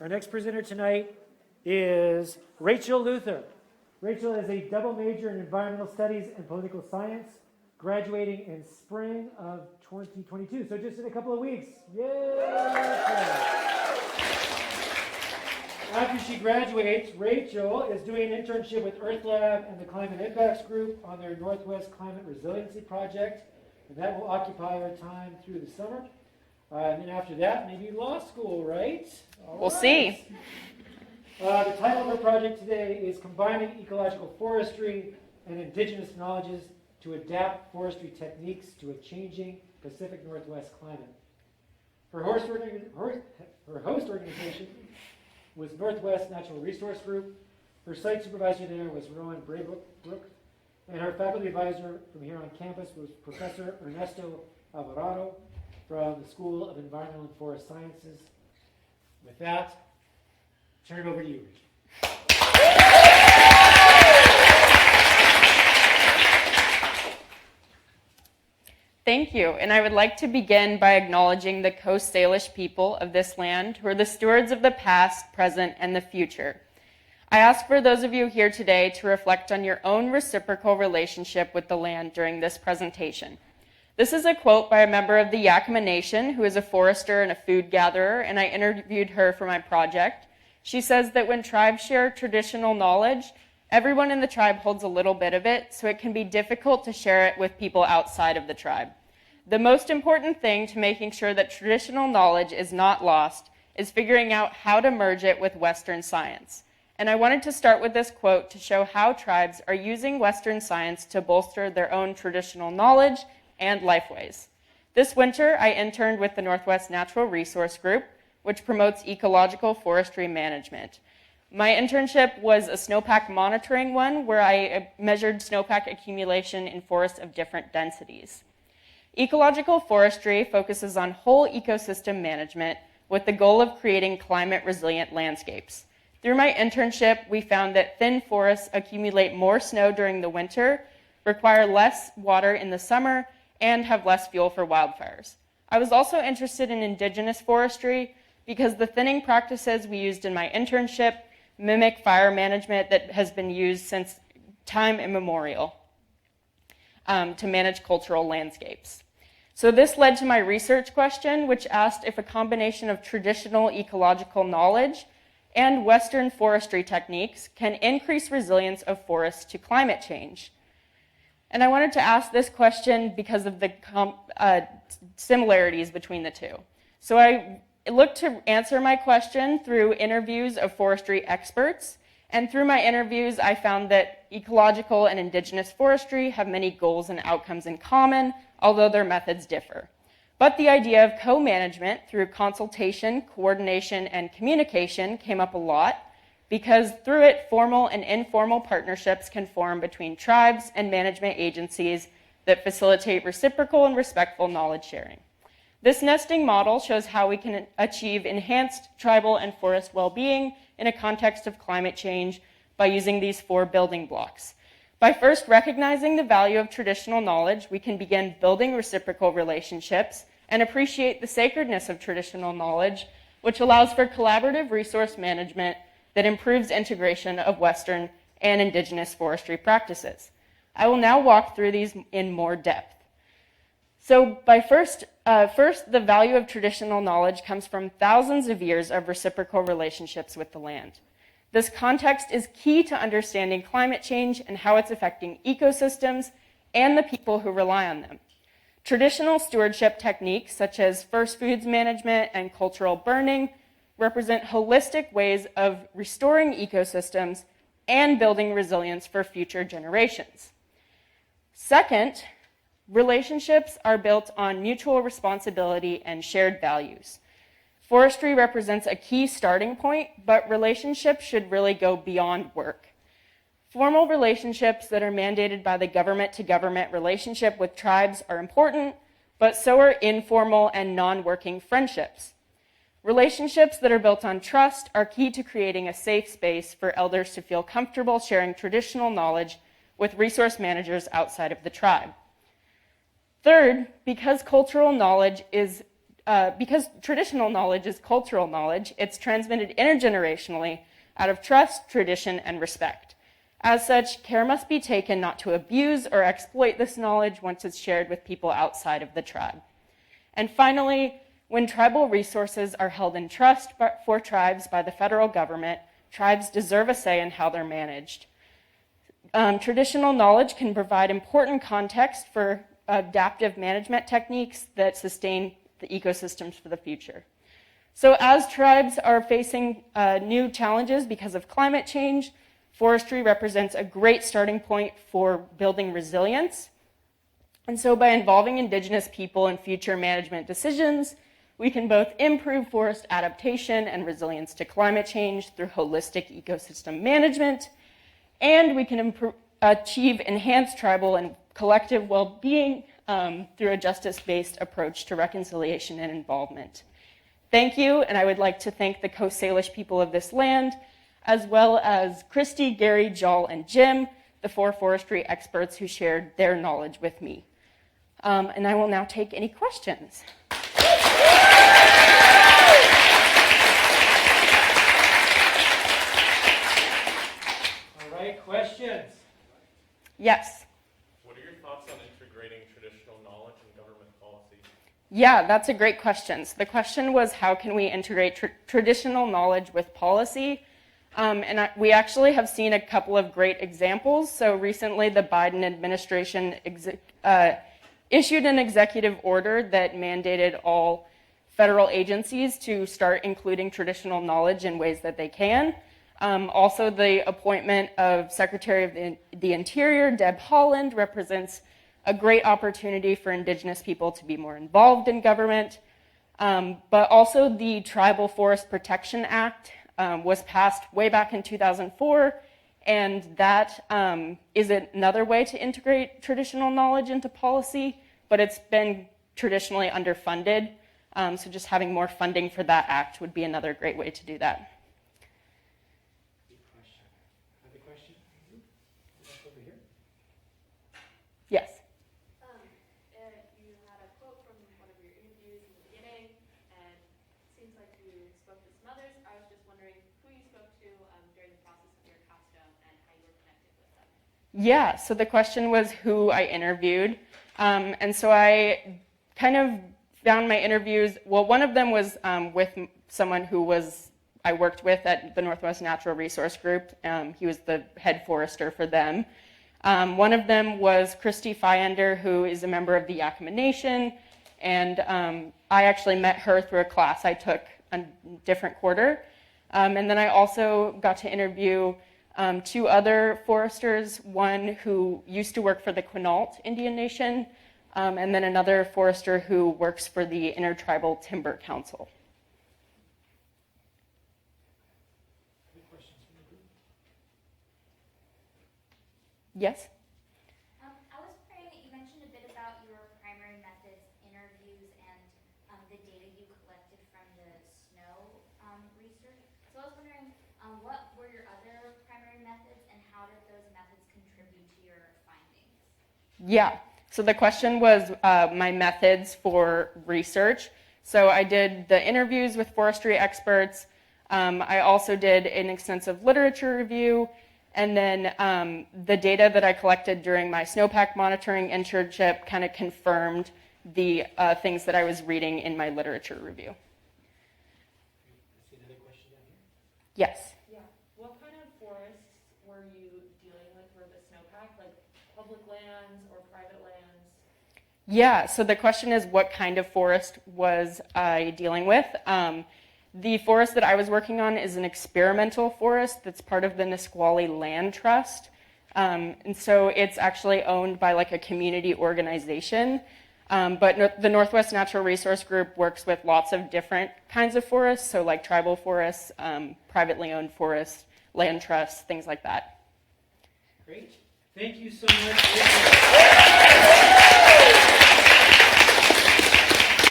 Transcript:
Our next presenter tonight is Rachel Luther. Rachel is a double major in environmental studies and political science, graduating in spring of 2022, so just in a couple of weeks. Yay! After she graduates, Rachel is doing an internship with Earth Lab and the Climate Impacts Group on their Northwest Climate Resiliency Project, and that will occupy her time through the summer. And then after that, maybe law school, right? We'll see. The title of our project today is Combining Ecological Forestry and Indigenous Knowledges to Adapt Forestry Techniques to a Changing Pacific Northwest Climate. Her host organization was Northwest Natural Resource Group. Her site supervisor there was Rowan Braybrook, and her faculty advisor from here on campus was Professor Ernesto Alvarado from the School of Environmental and Forest Sciences. With that, turn it over to you, Rachel. Thank you, and I would like to begin by acknowledging the Coast Salish people of this land who are the stewards of the past, present, and the future. I ask for those of you here today to reflect on your own reciprocal relationship with the land during this presentation. This is a quote by a member of the Yakima Nation who is a forester and a food gatherer, and I interviewed her for my project. She says that when tribes share traditional knowledge, everyone in the tribe holds a little bit of it, so it can be difficult to share it with people outside of the tribe. The most important thing to making sure that traditional knowledge is not lost is figuring out how to merge it with Western science. And I wanted to start with this quote to show how tribes are using Western science to bolster their own traditional knowledge and lifeways. This winter, I interned with the Northwest Natural Resource Group, which promotes ecological forestry management. My internship was a snowpack monitoring one where I measured snowpack accumulation in forests of different densities. Ecological forestry focuses on whole ecosystem management with the goal of creating climate-resilient landscapes. Through my internship, we found that thin forests accumulate more snow during the winter, require less water in the summer, and have less fuel for wildfires. I was also interested in indigenous forestry because the thinning practices we used in my internship mimic fire management that has been used since time immemorial to manage cultural landscapes. So this led to my research question, which asked if a combination of traditional ecological knowledge and Western forestry techniques can increase resilience of forests to climate change. And I wanted to ask this question because of the similarities between the two. So I looked to answer my question through interviews of forestry experts, and through my interviews, I found that ecological and indigenous forestry have many goals and outcomes in common, although their methods differ. But the idea of co-management through consultation, coordination, and communication came up a lot because through it, formal and informal partnerships can form between tribes and management agencies that facilitate reciprocal and respectful knowledge sharing. This nesting model shows how we can achieve enhanced tribal and forest well-being in a context of climate change by using these 4 building blocks. By first recognizing the value of traditional knowledge, we can begin building reciprocal relationships and appreciate the sacredness of traditional knowledge, which allows for collaborative resource management that improves integration of Western and indigenous forestry practices. I will now walk through these in more depth. So first, the value of traditional knowledge comes from thousands of years of reciprocal relationships with the land. This context is key to understanding climate change and how it's affecting ecosystems and the people who rely on them. Traditional stewardship techniques such as first foods management and cultural burning represent holistic ways of restoring ecosystems and building resilience for future generations. Second, relationships are built on mutual responsibility and shared values. Forestry represents a key starting point, but relationships should really go beyond work. Formal relationships that are mandated by the government-to-government relationship with tribes are important, but so are informal and non-working friendships. Relationships that are built on trust are key to creating a safe space for elders to feel comfortable sharing traditional knowledge with resource managers outside of the tribe. Third, because cultural knowledge is because traditional knowledge is cultural knowledge, it's transmitted intergenerationally out of trust, tradition, and respect. As such, care must be taken not to abuse or exploit this knowledge once it's shared with people outside of the tribe. And finally, when tribal resources are held in trust for tribes by the federal government, tribes deserve a say in how they're managed. Traditional knowledge can provide important context for adaptive management techniques that sustain the ecosystems for the future. So as tribes are facing new challenges because of climate change, forestry represents a great starting point for building resilience. And so by involving Indigenous people in future management decisions, we can both improve forest adaptation and resilience to climate change through holistic ecosystem management, and we can achieve enhanced tribal and collective well-being through a justice-based approach to reconciliation and involvement. Thank you, and I would like to thank the Coast Salish people of this land, as well as Christy, Gary, Jal, and Jim, the 4 forestry experts who shared their knowledge with me. And I will now take any questions. All right, questions? Yes. What are your thoughts on integrating traditional knowledge in government policy? Yeah, that's a great question. So the question was, how can we integrate traditional knowledge with policy? We actually have seen a couple of great examples. So recently, the Biden administration issued an executive order that mandated all federal agencies to start including traditional knowledge in ways that they can. Also, the appointment of Secretary of the Interior, Deb Haaland, represents a great opportunity for Indigenous people to be more involved in government. But also the Tribal Forest Protection Act was passed way back in 2004, and that is another way to integrate traditional knowledge into policy, but it's been traditionally underfunded. So just having more funding for that act would be another great way to do that. Good question. Another question? Over here. Yes. You had a quote from one of your interviews in the beginning, and it seems like you spoke to some others. I was just wondering who you spoke to during the process of your Capstone and how you were connected with them. Yeah, so the question was who I interviewed. And so I kind of found my interviews, well, one of them was with someone who I worked with at the Northwest Natural Resource Group. He was the head forester for them. One of them was Christy Fyender, who is a member of the Yakima Nation, and I actually met her through a class I took a different quarter. And then I also got to interview 2 other foresters, one who used to work for the Quinault Indian Nation, and then another forester who works for the Intertribal Timber Council. Any questions from the group? Yes? I was wondering, you mentioned a bit about your primary methods, interviews, and the data you collected from the snow research. So I was wondering, what were your other primary methods, and how did those methods contribute to your findings? Yeah. So the question was my methods for research. So I did the interviews with forestry experts. I also did an extensive literature review. And then the data that I collected during my snowpack monitoring internship kind of confirmed the things that I was reading in my literature review. I see another question down here. Yes. Yeah. What kind of forests were you dealing with for the snowpack, like public lands or private lands? Yeah, so the question is, what kind of forest was I dealing with? The forest that I was working on is an experimental forest that's part of the Nisqually Land Trust. And so it's actually owned by like a community organization. But the Northwest Natural Resource Group works with lots of different kinds of forests, so like tribal forests, privately owned forests, land trusts, things like that. Great. Thank you so much.